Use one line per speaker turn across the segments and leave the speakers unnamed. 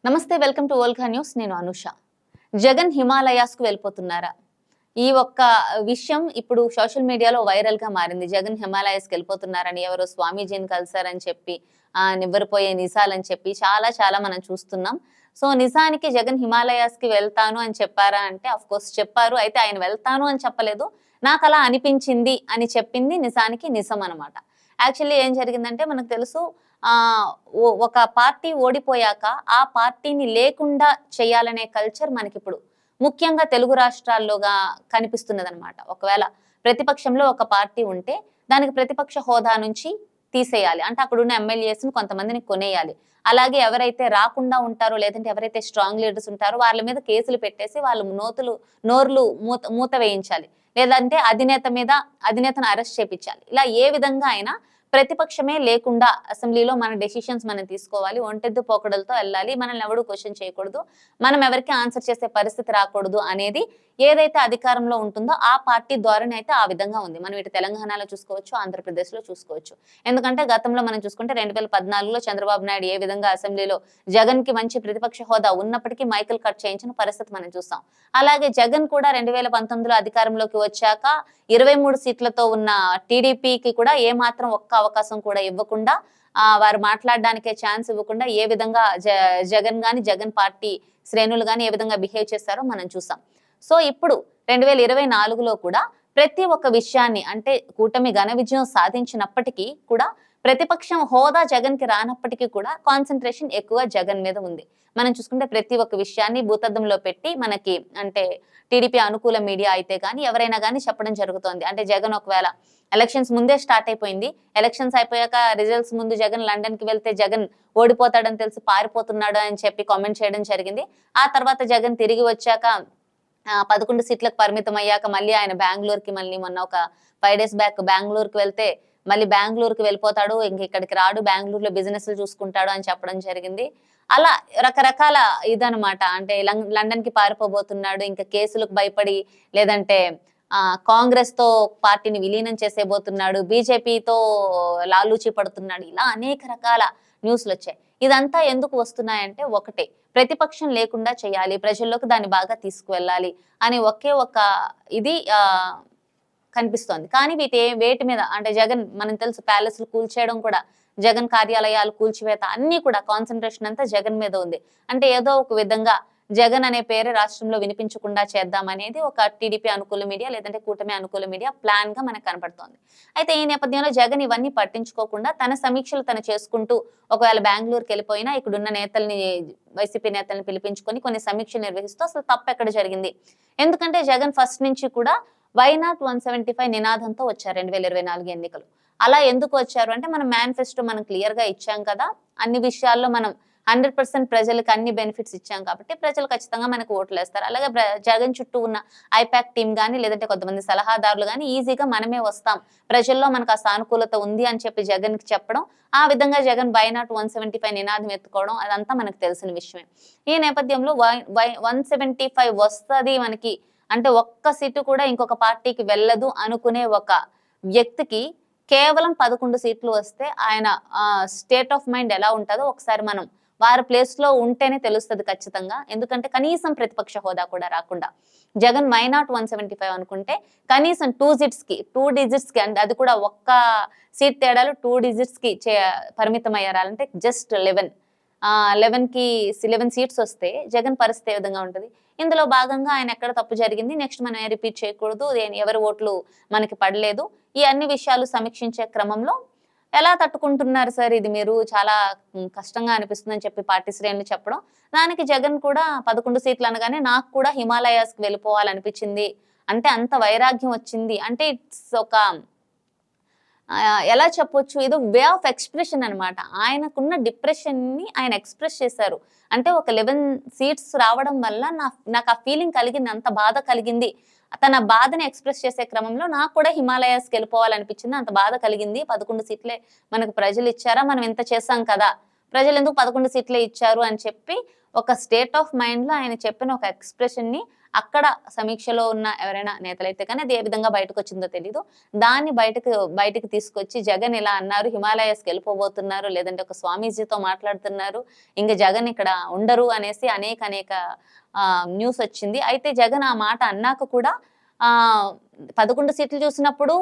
నమస్తే, welcome to ఓల్కా news. నేను అనుష. జగన్ హిమాలయాస్కు వెళ్ళిపోతున్నారా? ఈ ఒక్క విషయం ఇప్పుడు సోషల్ మీడియాలో వైరల్ గా మారింది. జగన్ హిమాలయాస్కి వెళ్ళిపోతున్నారని, ఎవరో స్వామీజీని కలిసారని చెప్పి, నివ్వెరపోయే నిజాలని చెప్పి చాలా చాలా మనం చూస్తున్నాం. సో నిజానికి జగన్ హిమాలయాస్కి వెళ్తాను అని చెప్పారా అంటే అఫ్ కోర్స్ చెప్పారు. అయితే ఆయన వెళ్తాను అని చెప్పలేదు. నాకు అలా అనిపించింది అని చెప్పింది నిజానికి నిజం అనమాట. యాక్చువల్లీ ఏం జరిగిందంటే మనకు తెలుసు, ఒక పార్టీ ఓడిపోయాక ఆ పార్టీని లేకుండా చేయాలనే కల్చర్ మనకిప్పుడు ముఖ్యంగా తెలుగు రాష్ట్రాల్లోగా కనిపిస్తున్నదనమాట. ఒకవేళ ప్రతిపక్షంలో ఒక పార్టీ ఉంటే దానికి ప్రతిపక్ష హోదా నుంచి తీసేయాలి. అంటే అక్కడున్న ఎమ్మెల్యేస్ని కొంతమందిని కొనేయాలి. అలాగే ఎవరైతే రాకుండా ఉంటారో, లేదంటే ఎవరైతే స్ట్రాంగ్ లీడర్స్ ఉంటారో వాళ్ళ మీద కేసులు పెట్టేసి వాళ్ళు నోర్లు మూత వేయించాలి. లేదంటే అధినేతను అరెస్ట్ చేపించాలి. ఇలా ఏ విధంగా అయినా ప్రతిపక్షమే లేకుండా అసెంబ్లీలో మన డెసిషన్స్ మనం తీసుకోవాలి. ఒంటెద్దు పోకడలతో వెళ్ళాలి. మనల్ని ఎవడు క్వశ్చన్ చేయకూడదు. మనం ఎవరికి ఆన్సర్ చేసే పరిస్థితి రాకూడదు అనేది ఏదైతే అధికారంలో ఉంటుందో ఆ పార్టీ ధోరణి అయితే ఆ విధంగా ఉంది. మనం ఇటు తెలంగాణలో చూసుకోవచ్చు, ఆంధ్రప్రదేశ్లో చూసుకోవచ్చు. ఎందుకంటే గతంలో మనం చూసుకుంటే 2014లో చంద్రబాబు నాయుడు ఏ విధంగా అసెంబ్లీలో జగన్ కి మంచి ప్రతిపక్ష హోదా ఉన్నప్పటికీ మైకిల్ కట్ చేయించిన పరిస్థితి మనం చూస్తాం. అలాగే జగన్ కూడా 2019లో అధికారంలోకి వచ్చాక 23 సీట్లతో ఉన్న టీడీపీకి కూడా ఏ మాత్రం ఒక్క అవకాశం కూడా ఇవ్వకుండా, వారు మాట్లాడడానికే ఛాన్స్ ఇవ్వకుండా ఏ విధంగా జగన్ గాని, జగన్ పార్టీ శ్రేణులు గాని ఏ విధంగా బిహేవ్ చేస్తారో మనం చూసాం. సో ఇప్పుడు 2024లో కూడా ప్రతి ఒక్క విషయాన్ని, అంటే కూటమి ఘన విజయం సాధించినప్పటికీ కూడా ప్రతిపక్షం హోదా జగన్ కి రానప్పటికీ కూడా కాన్సన్ట్రేషన్ ఎక్కువ జగన్ మీద ఉంది. మనం చూసుకుంటే ప్రతి ఒక్క విషయాన్ని భూతద్దంలో పెట్టి మనకి, అంటే టీడీపీ అనుకూల మీడియా అయితే కానీ ఎవరైనా కానీ చెప్పడం జరుగుతోంది. అంటే జగన్ ఒకవేళ ఎలక్షన్స్ ముందే స్టార్ట్ అయిపోయింది, ఎలక్షన్స్ అయిపోయాక రిజల్ట్స్ ముందు జగన్ లండన్ కి వెళ్తే జగన్ ఓడిపోతాడని తెలిసి పారిపోతున్నాడు అని చెప్పి కామెంట్ చేయడం జరిగింది. ఆ తర్వాత జగన్ తిరిగి వచ్చాక 11 సీట్లకు పరిమితం అయ్యాక మళ్ళీ ఆయన బెంగళూరుకి, మళ్ళీ మొన్న ఒక 5 days బ్యాక్ బెంగళూరుకి వెళ్తే మళ్ళీ బెంగళూరుకి వెళ్ళిపోతాడు, ఇంక ఇక్కడికి రాడు, బెంగళూరులో బిజినెస్లు చూసుకుంటాడు అని చెప్పడం జరిగింది. అలా రకరకాల ఇదనమాట. అంటే లండన్ కి పారిపోబోతున్నాడు, ఇంకా కేసులకు భయపడి, లేదంటే కాంగ్రెస్ తో పార్టీని విలీనం చేసేబోతున్నాడు, బీజేపీతో లాలూచి పడుతున్నాడు, ఇలా అనేక రకాల న్యూస్లు వచ్చాయి. ఇదంతా ఎందుకు వస్తున్నాయంటే ఒకటే, ప్రతిపక్షం లేకుండా చేయాలి, ప్రజల్లోకి దాన్ని బాగా తీసుకువెళ్ళాలి అని ఒకే ఒక ఇది కనిపిస్తోంది. కానీ వేటి మీద అంటే జగన్, మనం తెలుసు ప్యాలెస్లు కూల్చేయడం కూడా, జగన్ కార్యాలయాలు కూల్చివేత, అన్ని కూడా కాన్సన్ట్రేషన్ అంతా జగన్ మీద ఉంది. అంటే ఏదో ఒక విధంగా జగన్ అనే పేరు రాష్ట్రంలో వినిపించకుండా చేద్దామనేది ఒక టీడీపీ అనుకూల మీడియా, లేదంటే కూటమి అనుకూల మీడియా ప్లాన్ గా మనకు కనపడుతోంది. అయితే ఈ నేపథ్యంలో జగన్ ఇవన్నీ పట్టించుకోకుండా తన సమీక్షలు తను చేసుకుంటూ, ఒకవేళ బెంగళూరుకి వెళ్ళిపోయినా ఇక్కడున్న నేతల్ని, వైసీపీ నేతల్ని పిలిపించుకొని కొన్ని సమీక్షలు నిర్వహిస్తూ అసలు తప్పు ఎక్కడ జరిగింది. ఎందుకంటే జగన్ ఫస్ట్ నుంచి కూడా వై నాట్ 175 నినాదంతో వచ్చారు 2024 ఎన్నికలు. అలా ఎందుకు వచ్చారు అంటే, మన మేనిఫెస్టో మనం క్లియర్ గా ఇచ్చాం కదా, అన్ని విషయాల్లో మనం 100% ప్రజలకు అన్ని బెనిఫిట్స్ ఇచ్చాం కాబట్టి ప్రజలు ఖచ్చితంగా మనకు ఓట్లు వేస్తారు. అలాగే జగన్ చుట్టూ ఉన్న ఐపాక్ టీం కానీ, లేదంటే కొంతమంది సలహాదారులు కానీ ఈజీగా మనమే వస్తాం, ప్రజల్లో మనకు ఆ సానుకూలత ఉంది అని చెప్పి జగన్ కి చెప్పడం, ఆ విధంగా జగన్ వై నాట్ 175 నినాదం ఎత్తుకోవడం, అదంతా మనకు తెలిసిన విషయమే. ఈ నేపథ్యంలో 175 వస్తుంది మనకి అంటే ఒక్క సీటు కూడా ఇంకొక పార్టీకి వెళ్ళదు అనుకునే ఒక వ్యక్తికి కేవలం 11 సీట్లు వస్తే ఆయన స్టేట్ ఆఫ్ మైండ్ ఎలా ఉంటుందో ఒకసారి మనం వారి ప్లేస్ లో ఉంటేనే తెలుస్తుంది ఖచ్చితంగా. ఎందుకంటే కనీసం ప్రతిపక్ష హోదా కూడా రాకుండా జగన్ వై నాట్ 175 అనుకుంటే కనీసం 2 digits కి, అంటే అది కూడా ఒక్క సీట్ తేడాలు 2 digits కి పరిమితం అయ్యారంటే జస్ట్ 11 సీట్స్ వస్తే జగన్ పరిస్థితి ఏ విధంగా ఉంటుంది. ఇందులో భాగంగా ఆయన ఎక్కడ తప్పు జరిగింది, నెక్స్ట్ మనం రిపీట్ చేయకూడదు, ఎవరి ఓట్లు మనకి పడలేదు, ఈ అన్ని విషయాలు సమీక్షించే క్రమంలో ఎలా తట్టుకుంటున్నారు సార్, ఇది మీరు చాలా కష్టంగా అనిపిస్తుందని చెప్పి పార్టీ శ్రేణులు చెప్పడం, దానికి జగన్ కూడా 11 సీట్లు అనగానే నాకు కూడా హిమాలయాస్కి వెళ్ళిపోవాలనిపించింది, అంటే అంత వైరాగ్యం వచ్చింది అంటే ఇట్స్ ఒక ఎలా చెప్పొచ్చు, ఏదో వే ఆఫ్ ఎక్స్ప్రెషన్ అనమాట. ఆయనకున్న డిప్రెషన్ ని ఆయన ఎక్స్ప్రెస్ చేశారు. అంటే ఒక 11 సీట్స్ రావడం వల్ల నాకు ఆ ఫీలింగ్ కలిగింది, అంత బాధ కలిగింది. తన బాధని ఎక్స్ప్రెస్ చేసే క్రమంలో నాకు కూడా హిమాలయాస్కి వెళ్ళిపోవాలనిపించింది, అంత బాధ కలిగింది, 11 సీట్లే మనకు ప్రజలు ఇచ్చారా, మనం ఇంత చేశాం కదా, ప్రజలు ఎందుకు 11 సీట్లే ఇచ్చారు అని చెప్పి ఒక స్టేట్ ఆఫ్ మైండ్ లో ఆయన చెప్పిన ఒక ఎక్స్ప్రెషన్ ని అక్కడ సమీక్షలో ఉన్న ఎవరైనా నేతలైతే కానీ అది ఏ విధంగా బయటకు వచ్చిందో తెలీదు. దాన్ని బయటకు తీసుకొచ్చి జగన్ ఇలా అన్నారు, హిమాలయాస్కి వెళ్ళిపోబోతున్నారు, లేదంటే ఒక స్వామీజీతో మాట్లాడుతున్నారు, ఇంకా జగన్ ఇక్కడ ఉండరు అనేసి అనేక న్యూస్ వచ్చింది. అయితే జగన్ ఆ మాట అన్నాక కూడా 11 సీట్లు చూసినప్పుడు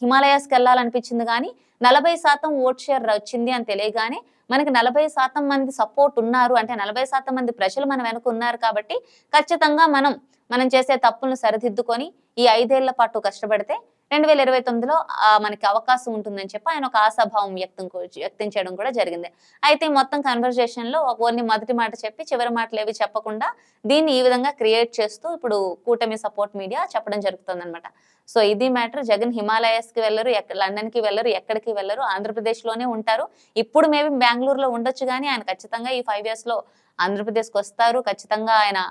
హిమాలయాస్కి వెళ్ళాలనిపించింది కానీ 40% ఓట్ షేర్ వచ్చింది అని తెలియగానే మనకి 40% మంది సపోర్ట్ ఉన్నారు అంటే 40% మంది ప్రజలు మన వెనుక ఉన్నారు కాబట్టి ఖచ్చితంగా మనం చేసే తప్పులను సరిదిద్దుకొని ఈ 5 ఏళ్ల పాటు కష్టపడితే 2029లో మనకి అవకాశం ఉంటుందని చెప్పి ఆయన ఒక ఆశాభావం వ్యక్తం చేయడం కూడా జరిగింది. అయితే మొత్తం కన్వర్జేషన్ లో ఓన్లీ మొదటి మాట చెప్పి చివరి మాటలు ఏవి చెప్పకుండా దీన్ని ఈ విధంగా క్రియేట్ చేస్తూ ఇప్పుడు కూటమి సపోర్ట్ మీడియా చెప్పడం జరుగుతుంది అనమాట. సో ఇది మ్యాటర్. జగన్ హిమాలయాస్ కి వెళ్ళరు, లండన్ కి వెళ్ళరు, ఎక్కడికి వెళ్ళరు, ఆంధ్రప్రదేశ్ లోనే ఉంటారు. ఇప్పుడు మేబీ బెంగళూరులో ఉండొచ్చు కానీ ఆయన ఖచ్చితంగా ఈ 5 years లో ఆంధ్రప్రదేశ్కి వస్తారు. ఖచ్చితంగా ఆయన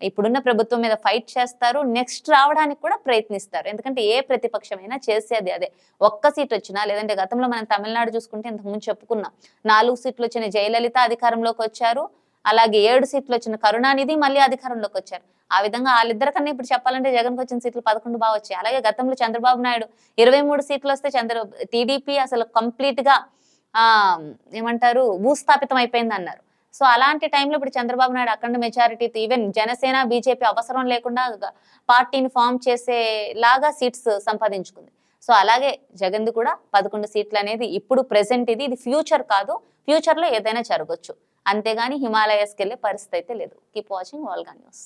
ఇప్పుడున్న ప్రభుత్వం మీద ఫైట్ చేస్తారు. నెక్స్ట్ రావడానికి కూడా ప్రయత్నిస్తారు. ఎందుకంటే ఏ ప్రతిపక్షమైనా చేసేది అదే. ఒక్క సీట్ వచ్చినా, లేదంటే గతంలో మనం తమిళనాడు చూసుకుంటే ఇంతకుముందు చెప్పుకున్నాం, 4 సీట్లు వచ్చిన జయలలిత అధికారంలోకి వచ్చారు. అలాగే 7 సీట్లు వచ్చిన కరుణానిధి మళ్ళీ అధికారంలోకి వచ్చారు. ఆ విధంగా వాళ్ళిద్దరికన్నా ఇప్పుడు చెప్పాలంటే జగన్కి వచ్చిన సీట్లు 11 బాగా వచ్చాయి. అలాగే గతంలో చంద్రబాబు నాయుడు 23 సీట్లు వస్తే టీడీపీ అసలు కంప్లీట్ గా ఏమంటారు భూస్థాపితం అయిపోయింది అన్నారు. సో అలాంటి టైంలో ఇప్పుడు చంద్రబాబు నాయుడు అఖండ మెజారిటీతో ఈవెన్ జనసేన బీజేపీ అవసరం లేకుండా పార్టీని ఫామ్ చేసేలాగా సీట్స్ సంపాదించుకుంది. సో అలాగే జగన్ది కూడా 11 సీట్లు అనేది ఇప్పుడు ప్రెసెంట్ ఇది ఫ్యూచర్ కాదు. ఫ్యూచర్ లో ఏదైనా జరగచ్చు. అంతేగాని హిమాలయాస్కి వెళ్ళే పరిస్థితి అయితే లేదు. Keep watching Volga news.